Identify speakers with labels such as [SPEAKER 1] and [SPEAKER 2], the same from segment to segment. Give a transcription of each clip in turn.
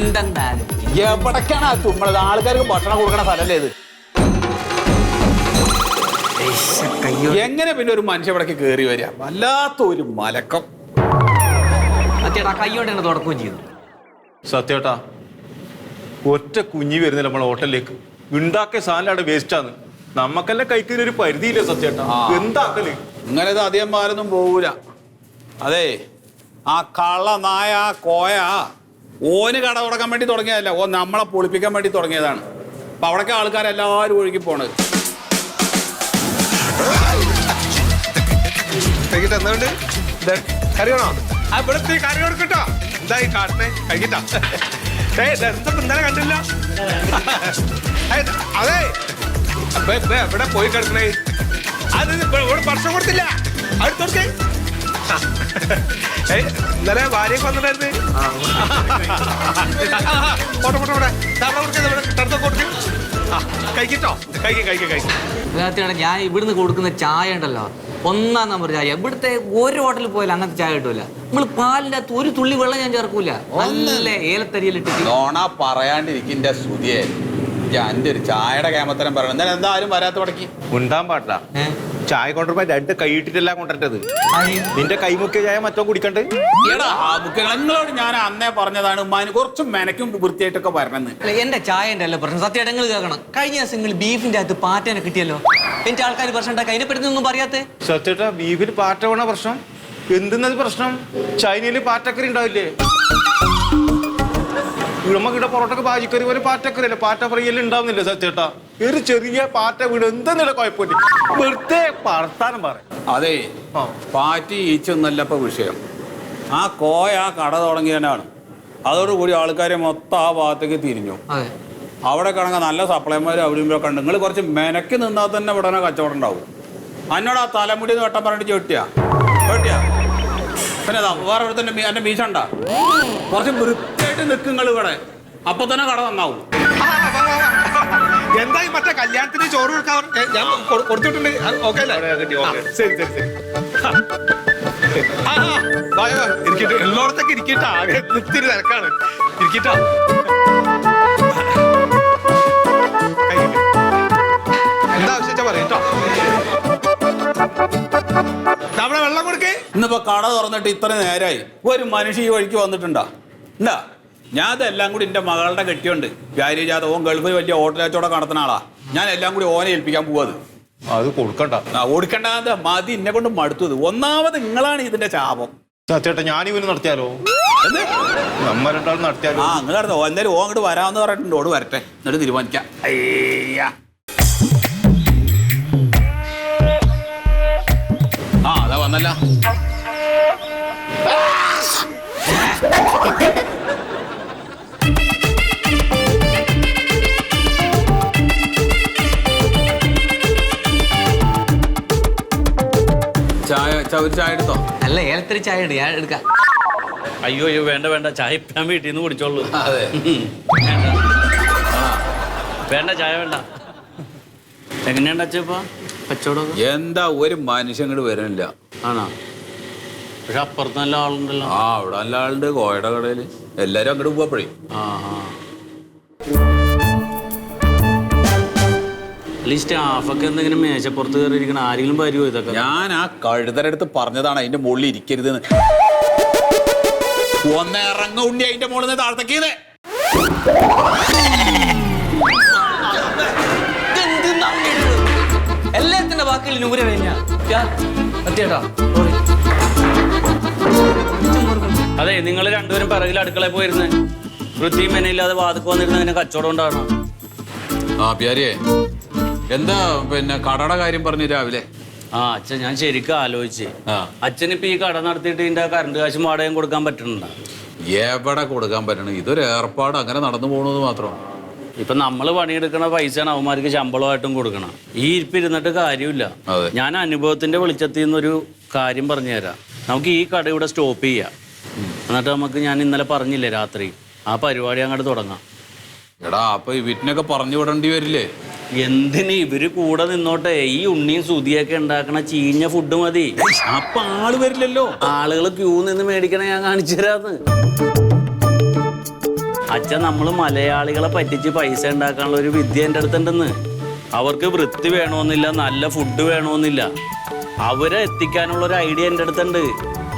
[SPEAKER 1] എന്തെന്നാലും
[SPEAKER 2] എവിടേക്കാണ് തുമ്മളത്? ആൾക്കാർക്ക് ഭക്ഷണം കൊടുക്കണ സ്ഥലല്ലേ ഇത്? എങ്ങനെ പിന്നെ ഒരു മനുഷ്യ ഇവിടേക്ക് കയറി വരിക? വല്ലാത്ത ഒരു മലക്കം.
[SPEAKER 1] സത്യേട്ടാ കൈയോടെ തന്നെ തുടക്കുകയും ചെയ്തു.
[SPEAKER 3] സത്യേട്ടാ ഒറ്റ കുഞ്ഞി വരുന്നില്ല നമ്മളെ ഹോട്ടലിലേക്ക്. ഉണ്ടാക്കിയ സാധനം അവിടെ വേസ്റ്റാണ്. നമ്മക്കെല്ലാം കഴിക്കുന്ന ഒരു പരിധിയില്ലേ സത്യേട്ടാ? എന്താക്കല്?
[SPEAKER 2] ഇങ്ങനെ ഇത് അധികം മാരൊന്നും പോകൂല. അതെ, ആ കള്ള നായ കോയ ഓന് കട തുടങ്ങാൻ വേണ്ടി തുടങ്ങിയതല്ല, ഓ നമ്മളെ പൊളിപ്പിക്കാൻ വേണ്ടി തുടങ്ങിയതാണ്. അപ്പൊ അവിടേക്ക് ആൾക്കാരെല്ലാവരും ഒഴുകി പോണത്.
[SPEAKER 4] എന്തുകൊണ്ട് കറി വേണോ? ഇവിടുത്തെ കറി കൊടുക്കട്ടോ. എന്തായി കാട്ടണേ? കഴിക്കട്ടോ. എന്താ ഇന്നലെ കണ്ടില്ല? അതെ എവിടെ പോയി കിടക്കണേ? അത് ഇവിടെ ഭക്ഷണം കൊടുത്തില്ല. അടുത്തോടക്കേ ഇന്നലെ ഭാര്യയൊക്കെ വന്നിട്ടായിരുന്നു. പോട്ടെ പോട്ടെ പോട്ടെ കൊടുക്കേ കഴിക്കട്ടോ.
[SPEAKER 1] സത്യേട്ടാ ഞാൻ ഇവിടുന്ന് കൊടുക്കുന്ന ചായ ഉണ്ടല്ലോ, 1 നമ്പർ ചായ. ഇവിടുത്തെ ഒരു ഹോട്ടലിൽ പോയാലും അങ്ങനത്തെ ചായ കിട്ടൂല. നമ്മൾ പാലിന്റെ അകത്ത് ഒരു തുള്ളി വെള്ളം ഞാൻ ചേർക്കൂല. നല്ല ഏലത്തരിയിലിട്ട്
[SPEAKER 2] നോണ പറയാണ്ടിരിക്കിന്റെ സ്തുതിയെ. എന്റെ ഒരു ചായയുടെ കേമത്തരം പറയണം. എന്നാലും എന്തായാലും വരാത്ത പടക്കി
[SPEAKER 3] ഉണ്ടാൻ പാടില്ല. ചായ കൊണ്ടുവരുമ്പോ 2 കൈ ഇട്ടിട്ടല്ല കൊണ്ടിട്ടത്. നിന്റെ കൈമുക്കിയ ചായ മറ്റോ കുടിക്കണ്ട്.
[SPEAKER 2] നിങ്ങളോട് ഞാൻ അന്നേ പറഞ്ഞതാണ് കുറച്ച് മെനക്കും വൃത്തിയായിട്ടൊക്കെ വരണമെന്ന്.
[SPEAKER 1] എന്റെ ചായന്റെ അല്ല പ്രശ്നം. സത്യേട്ടാ നിങ്ങൾ കേൾക്കണം. കഴിഞ്ഞ ദിവസം നിങ്ങൾ ബീഫിന്റെ അകത്ത് പാറ്റേനെ കിട്ടിയല്ലോ. എന്റെ ആൾക്കാർ പ്രശ്നം ഉണ്ടാക്കി. അതിനെ പറ്റി ഒന്നും പറയാത്തേ?
[SPEAKER 3] സത്യേട്ടാ ബീഫിൽ പാറ്റ വീണ പ്രശ്നം എന്തെന്നത് പ്രശ്നം? ചൈനയില് പാറ്റക്കറി ഉണ്ടാവില്ലേ? നമുക്കിവിടെ പൊറോട്ടക്ക് പാചിക്കറി പോലെ പാറ്റക്കറിയല്ലേ, പാറ്റ ഫ്രൈയെല്ലാം ഉണ്ടാവുന്നില്ല സത്യേട്ടാ? ഒരു ചെറിയ പാറ്റ വീട് എന്തെന്നില്ല കുഴപ്പമില്ല. വെറുതെ പറത്താനും പറ.
[SPEAKER 2] അതെ, പാറ്റി ഈച്ചൊന്നല്ല ഇപ്പൊ വിഷയം. ആ കോയ ആ കട തുടങ്ങിയതിനാണ്. അതോടുകൂടി ആൾക്കാരെ മൊത്തം ആ ഭാഗത്തേക്ക് തിരിഞ്ഞു. അവിടെ കിടങ്ങ നല്ല സപ്ലൈമാർ അവിടെ ഇവിടെ ഉണ്ട്. നിങ്ങൾ കുറച്ച് മെനക്ക് നിന്നാൽ തന്നെ ഇവിടെ കച്ചവടം ഉണ്ടാവും. എന്നോട് ആ തലമുടി വെട്ടം പറഞ്ഞിട്ട് ചോട്ടിയാ പിന്നെ വേറെ ഇവിടെ തന്നെ എന്റെ മീശണ്ട. കുറച്ച് വൃത്തിയായിട്ട് നിൽക്കുങ്ങൾ ഇവിടെ, അപ്പൊ തന്നെ കട നന്നാവും.
[SPEAKER 4] എന്തായി മറ്റേ കല്യാണത്തിന് ചോറ് കൊടുക്കാൻ ഞാൻ കൊടുത്തിട്ടുണ്ട്. ഓക്കെ അല്ലേ? ശരി ശരി ശരി. ഇരിക്കട്ടെ, എല്ലായിടത്തൊക്കെ ഇരിക്കട്ടെ. ആകെ ഇത്തിരി തിരക്കാണ്. ഇരിക്കട്ടോ. എന്താ ആവശ്യം പറയട്ടോ. അവിടെ വെള്ളം കൊടുക്കേ.
[SPEAKER 2] ഇന്നിപ്പോ കട തുറന്നിട്ട് ഇത്ര നേരമായി ഒരു മനുഷ്യ ഈ വഴിക്ക് വന്നിട്ടുണ്ടാ? ഉണ്ടാ? ഞാൻ അതെല്ലാം കൂടി എന്റെ മകളുടെ കെട്ടിയുണ്ട് വ്യാരിജാത. ഓൻ ഗൾഫിൽ വലിയ ഹോട്ടലച്ചോടെ നടത്തുന്ന ആളാ. ഞാൻ എല്ലാം കൂടി ഓനെ ഏൽപ്പിക്കാൻ പോവാത്.
[SPEAKER 3] അത് കൊടുക്കണ്ട.
[SPEAKER 2] ഓടിക്കണ്ട മതി, എന്നെ കൊണ്ട് മടുത്തത്. ഒന്നാമത് നിങ്ങളാണ് ഇതിന്റെ ശാപം.
[SPEAKER 3] സത്യേട്ടാ ഞാനിവന് നടത്തിയാലോ? നമ്മ രണ്ടാളും നടത്തിയാലോ?
[SPEAKER 2] ആ നിങ്ങൾ നടന്നോ. എന്തായാലും ഓ അങ്ങോട്ട് വരാമെന്ന് പറഞ്ഞിട്ടുണ്ട്. ഓട് വരട്ടെ, എന്നിട്ട് തീരുമാനിക്കാം. ആ അതാ വന്നല്ല. ഒരു ചായ എടുത്തോ.
[SPEAKER 1] നല്ല ഏലത്തരി ചായ ഉണ്ട്, ഞാൻ എടുക്കാം.
[SPEAKER 5] അയ്യോ അയ്യോ വേണ്ട വേണ്ട, ചായ ഇപ്പം വീട്ടിൽ നിന്ന് കുടിച്ചോളൂ.
[SPEAKER 2] അതെ
[SPEAKER 5] വേണ്ട ചായ വേണ്ട. എങ്ങനെയുണ്ട് അച്ഛപ്പാ കച്ചവടം?
[SPEAKER 2] എന്താ ഒരു മനുഷ്യൻ ഇങ്ങോട്ട് വരുന്നില്ല.
[SPEAKER 5] ആണോ? പക്ഷെ അപ്പുറത്ത് നല്ല ആളുണ്ടല്ലോ.
[SPEAKER 2] ആ അവിടെ നല്ല ആളുണ്ട്. കോയയുടെ കടയിൽ എല്ലാരും അങ്ങോട്ട് പോവാപ്പഴേ.
[SPEAKER 5] ആ സ്റ്റാഫൊക്കെ എന്തെങ്കിലും മേശപ്പുറത്ത് കയറിയിരിക്കണം. ആരെങ്കിലും വരുമോ ഇതൊക്കെ?
[SPEAKER 2] ഞാൻ ആ കഴുതരടുത്ത് പറഞ്ഞതാണ് അതിന്റെ മുകളിൽ ഇരിക്കരുതെന്ന്. ഒന്ന് ഇറങ്ങ ഉണ്ണി അതിന്റെ മുകളിൽ നിന്ന് താഴത്തേക്ക്.
[SPEAKER 1] എല്ലാത്തിന്റെ വാക്കിൽ നൂര കഴിഞ്ഞ.
[SPEAKER 5] അതെ, നിങ്ങൾ രണ്ടുപേരും പിറകിൽ അടുക്കളയിൽ പോയിരുന്നേ. വൃത്തിയും മെനയില്ലാതെ വാതിക്ക് വന്നിരുന്നതിന് കച്ചവടം ഉണ്ടാകണം.
[SPEAKER 2] ആ പ്യാരിയെ, എന്താ പിന്നെ കടയുടെ കാര്യം പറഞ്ഞു രാവിലെ?
[SPEAKER 5] ആ അച്ഛൻ ഞാൻ ശരിക്കും ആലോചിച്ച്. അച്ഛനിപ്പോ ഈ കട നടത്തിയിട്ട് ഇതിന്റെ കറണ്ട് കാശും വാടകയും കൊടുക്കാൻ പറ്റുന്നുണ്ടോ?
[SPEAKER 2] എവിടെ കൊടുക്കാൻ പറ്റണം? ഇതൊരു ഏർപ്പാട്, അങ്ങനെ നടന്നു പോകണമെന്ന് മാത്രമാണ്.
[SPEAKER 5] ഇപ്പൊ നമ്മള് പണിയെടുക്കണ പൈസയാണ് അവന്മാർക്ക് ശമ്പളമായിട്ടും കൊടുക്കണം. ഈ ഇരിപ്പിരുന്നിട്ട് കാര്യമില്ല. ഞാൻ അനുഭവത്തിന്റെ വെളിച്ചത്തിൽ നിന്നൊരു കാര്യം പറഞ്ഞു തരാം. നമുക്ക് ഈ കട ഇവിടെ സ്റ്റോപ്പ് ചെയ്യാം. എന്നിട്ട് നമുക്ക് ഞാൻ ഇന്നലെ പറഞ്ഞില്ലേ രാത്രി, ആ പരിപാടി അങ്ങോട്ട് തുടങ്ങാം.
[SPEAKER 2] എടാ അപ്പൊ ഈ വീട്ടിനൊക്കെ പറഞ്ഞു വിടേണ്ടി വരില്ലേ?
[SPEAKER 5] എന്തിന്? ഇവര് കൂടെ നിന്നോട്ടെ. ഈ ഉണ്ണിയും സുതിയൊക്കെ ഉണ്ടാക്കണ ചീഞ്ഞ ഫുഡ് മതി.
[SPEAKER 2] അപ്പൊ ആള് വരില്ലല്ലോ.
[SPEAKER 5] ആളുകൾ ക്യൂ നിന്ന് മേടിക്കണ ഞാൻ കാണിച്ചു തരാന്ന്. അച്ഛൻ നമ്മൾ മലയാളികളെ പറ്റിച്ച് പൈസ ഉണ്ടാക്കാനുള്ള ഒരു വിദ്യ എൻ്റെ അടുത്തുണ്ടെന്ന്. അവർക്ക് വൃത്തി വേണമെന്നില്ല, നല്ല ഫുഡ് വേണമെന്നില്ല, അവരെ എത്തിക്കാനുള്ള ഒരു ഐഡിയ എൻ്റെ അടുത്തുണ്ട്.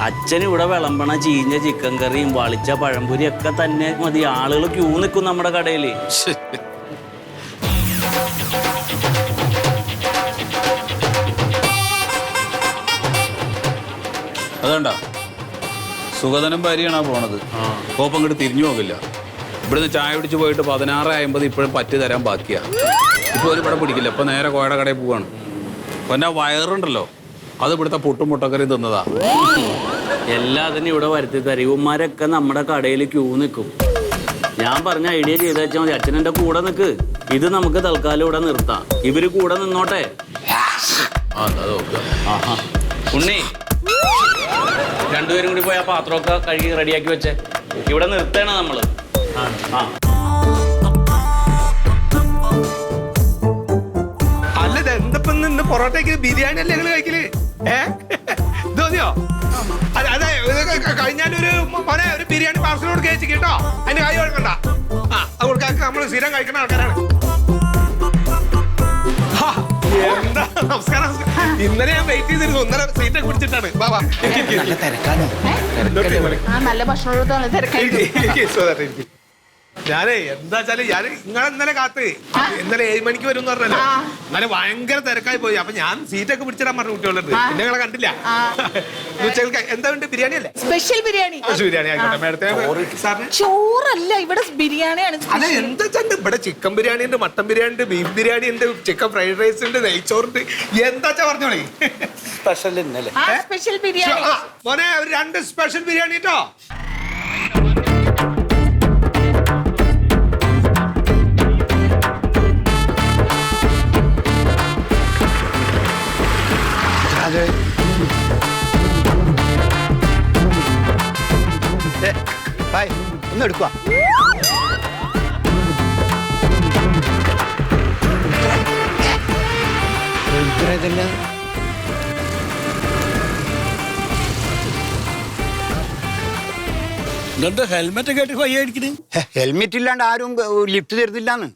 [SPEAKER 5] അച്ഛൻ ഇവിടെ വിളമ്പണ ചീഞ്ഞ ചിക്കൻ കറിയും വളിച്ച പഴംപൊരി ഒക്കെ തന്നെ മതി. ആളുകൾ ക്യൂ നിൽക്കും നമ്മുടെ കടയിൽ.
[SPEAKER 2] അതുകൊണ്ട സുഗതനും ഭാര്യയാണ് പോണത്. കോപ്പം ഇങ്ങോട്ട് തിരിഞ്ഞു പോകില്ല. ഇവിടുന്ന് ചായ പിടിച്ച് പോയിട്ട് 16:50 ഇപ്പോഴും പറ്റി തരാൻ ബാക്കിയാ. ഇപ്പോൾ ഒരു പടം പിടിക്കില്ല. ഇപ്പൊ നേരെ കോയുടെ കടയിൽ പോവാണ്. പിന്നെ വയറുണ്ടല്ലോ, അത് ഇവിടുത്തെ പുട്ടും മുട്ടക്കറി തിന്നതാ.
[SPEAKER 5] എല്ലാത്തിനും ഇവിടെ വരുത്തി തരും. ഇവന്മാരൊക്കെ നമ്മുടെ കടയിൽ ക്യൂ നിൽക്കും. ഞാൻ പറഞ്ഞ ഐഡിയ ചെയ്ത് വെച്ചാൽ മതി. അച്ഛൻ എൻ്റെ കൂടെ നിൽക്ക്. ഇത് നമുക്ക് തൽക്കാലം ഇവിടെ നിർത്താം. ഇവര് കൂടെ നിന്നോട്ടെ. ഉണ്ണി, രണ്ടുപേരും കൂടി പോയി ആ പാത്രമൊക്കെ കഴുകി റെഡിയാക്കി വെച്ചേ. ഇവിടെ നിർത്തണം നമ്മള്.
[SPEAKER 4] അല്ല ഇത് എന്തപ്പം ഇന്ന് പൊറോട്ടയ്ക്ക് ബിരിയാണി അല്ലേ ഞങ്ങള് കഴിക്കല്? തോന്നിയോ? അതെ കഴിഞ്ഞാലൊരു മോനെ ഒരു ബിരിയാണി പാർസൽ കൊടുക്കുക ചേച്ചി കേട്ടോ. അതിന്റെ കാര്യം കൊടുക്കണ്ട. അത് കൊടുക്കാൻ നമ്മൾ സ്ഥിരം കഴിക്കുന്ന ആൾക്കാരാണ്. എന്താ നമസ്കാരം. ഇന്നലെ ഞാൻ വെയിറ്റ് ചെയ്തിരുന്നു. ഇന്നലെ സീറ്റൊക്കെ പിടിച്ചിട്ടാണ്.
[SPEAKER 6] നല്ല ഭക്ഷണം.
[SPEAKER 4] ഞാനേ എന്താ വെച്ചാല് ഞാൻ നിങ്ങളെ ഇന്നലെ കാത്ത് ഇന്നലെ 7 മണിക്ക് വരും എന്ന് പറഞ്ഞല്ലോ. ഇന്നലെ ഭയങ്കര തിരക്കായി പോയി. അപ്പൊ ഞാൻ സീറ്റൊക്കെ പിടിച്ചിടാൻ പറഞ്ഞു കുട്ടികളുണ്ട്. പിന്നെ നിങ്ങളെ കണ്ടില്ല. ഉച്ചകൾക്ക് എന്താ ഉണ്ട്? ബിരിയാണി അല്ലേ?
[SPEAKER 6] സ്പെഷ്യൽ ബിരിയാണി.
[SPEAKER 4] സ്പെഷ്യൽ ബിരിയാണി ആയിക്കോട്ടെ. മേഡത്തെ
[SPEAKER 6] ചോറല്ല, ഇവിടെ ബിരിയാണിയാണ്.
[SPEAKER 4] അതെ എന്താ വെച്ചാൽ ഇവിടെ ചിക്കൻ ബിരിയാണി ഉണ്ട്, മട്ടൻ ബിരിയാണി ഉണ്ട്, ബീഫ് ബിരിയാണി ഉണ്ട്, ചിക്കൻ ഫ്രൈഡ് റൈസ് ഉണ്ട്, നെയ്ച്ചോറുണ്ട്. എന്താച്ചാ പറഞ്ഞോളേ.
[SPEAKER 6] സ്പെഷ്യൽ ബിരിയാണി
[SPEAKER 4] മോനെ ഒരു 2 സ്പെഷ്യൽ ബിരിയാണി കേട്ടോ.
[SPEAKER 7] ഒന്ന് എടുക്കുക.
[SPEAKER 8] ഹെൽമെറ്റ് കേട്ട് കൈയടിക്കണേ.
[SPEAKER 7] ഹെൽമെറ്റ് ഇല്ലാണ്ട് ആരും ലിഫ്റ്റ് തരുന്നില്ലാന്ന്.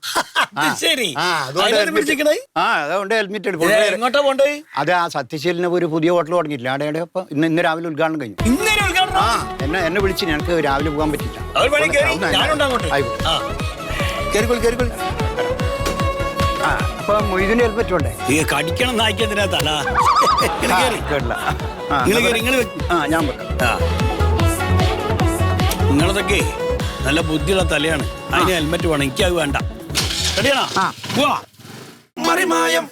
[SPEAKER 8] ശരി,
[SPEAKER 7] അതുകൊണ്ട് ഹെൽമെറ്റ്
[SPEAKER 8] എങ്ങോട്ടാ പോണ്ടേ?
[SPEAKER 7] അത് ആ സത്യശീലിന് ഒരു പുതിയ ഹോട്ടൽ തുടങ്ങിയില്ല. അവിടെ ഇപ്പൊ ഇന്ന് രാവിലെ ഉദ്ഘാടനം കഴിഞ്ഞു. എന്നെ വിളിച്ച് ഞങ്ങൾക്ക് രാവിലെ പോകാൻ പറ്റില്ല. അപ്പൊ മൊയ്തിന് ഹെൽമെറ്റ് വേണ്ടേ?
[SPEAKER 8] കടിക്കണം നായിക്കതിനാ തല.
[SPEAKER 7] ഞാൻ വെക്കാം.
[SPEAKER 8] നിങ്ങളതൊക്കെ നല്ല ബുദ്ധിയുള്ള തലയാണ്. അതിന് ഹെൽമെറ്റ് വേണം. എനിക്കത് വേണ്ട. റെഡിയാണോ? മറിമായം